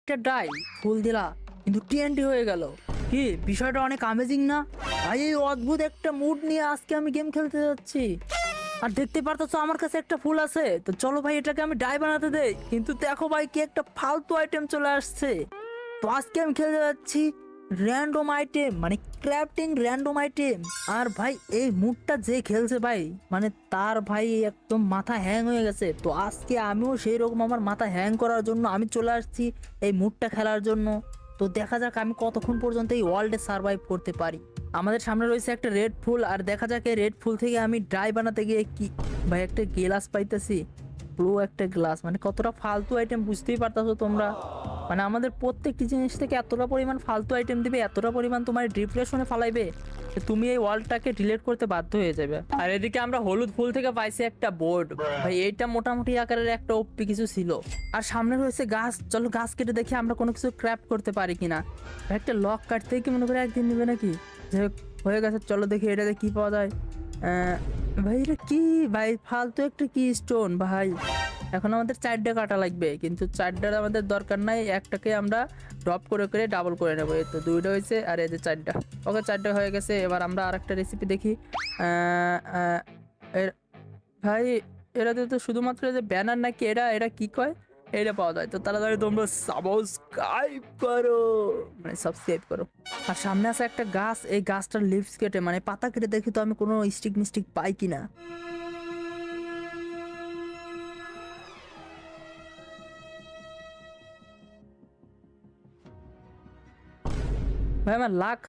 একটা ডাই ফুল দিলা কিন্তু টিএনটি হয়ে গেল। কি বিষয়টা অনেক অ্যামেজিং না ভাই? এই অদ্ভুত একটা মুড নিয়ে আজকে আমি গেম খেলতে যাচ্ছি। আর দেখতে পারতেছো আমার কাছে একটা ফুল আছে, তো চলো ভাই এটাকে আমি ডাই বানাতে দেই। কিন্তু দেখো ভাই কি একটা ফালতু আইটেম চলে আসছে। তো আজকে আমি খেলতে যাচ্ছি র্যান্ডম আইটেম, মানে ক্রাফটিং র্যান্ডম আইটেম। আর ভাই এই মুডটা যে খেলছে ভাই, মানে তার ভাই একদম মাথা হ্যাং হয়ে গেছে। তো আজকে আমিও সেই রকম আমার মাথা হ্যাং করার জন্য আমি চলে আসছি এই মুডটা খেলার জন্য। তো দেখা যাক আমি কতক্ষণ পর্যন্ত এই ওয়ার্ল্ডে সার্ভাইভ করতে পারি। আমাদের সামনে রয়েছে একটা রেড ফুল, আর দেখা যাক এই রেড ফুল থেকে আমি ড্রাই বানাতে গিয়ে কি ভাই একটা গ্লাস পাইতেছি। পুরো একটা গ্লাস, মানে কতটা ফালতু আইটেম বুঝতেই পারতাছো তোমরা। মানে আমাদের প্রত্যেকটি জিনিস থেকে এতটা পরিমাণ ফালতু আইটেম দিবে, এতটা পরিমাণ তোমার ডিপ্রেশনে ফালাইবে যে তুমি এই ওয়ার্ল্ডটাকে ডিলিট করতে বাধ্য হয়ে যাবে। আর এদিকে আমরা হলুদ ফুল থেকে পাইছি একটা বোর্ড। ভাই এইটা মোটামুটি আকারের একটা ওপি কিছু ছিল। আর সামনে রয়েছে গাছ, চলো গাছ কেটে দেখি আমরা কোনো কিছু ক্র্যাফট করতে পারি কিনা। ভাই একটা লক কাটতেই কি মনে করে একদিন নেবে নাকি? যে হয়ে গেছে, চলো দেখি এটাতে কি পাওয়া যায়। ভাই এটা কি ভাই? ফালতু একটা কি স্টোন ভাই। এখন আমাদের 4টা কাটা লাগবে, কিন্তু 4টার আমাদের দরকার নাই, একটাকে আমরা ড্রপ করে করে ডাবল করে নেবো। এই তো 2টা হয়েছে আর এই যে 4টা। ওকে 4টা হয়ে গেছে। এবার আমরা আরেকটা রেসিপি দেখি। আহ, আহ, ভাই এটাতে তো শুধুমাত্র যে ব্যানার নাকি, এরা এরা কি কয়, এটা পাওয়া যায়। তো তাড়াতাড়ি তোমরা সাবস্ক্রাইব করো, মানে সাবস্ক্রাইব করো। আর সামনে আছে একটা গাছ, এই গাছটার লিভস কেটে মানে পাতা কেটে দেখি তো আমি কোনো স্টিক মিস্টিক পাই কিনা। ভাই আমার লাক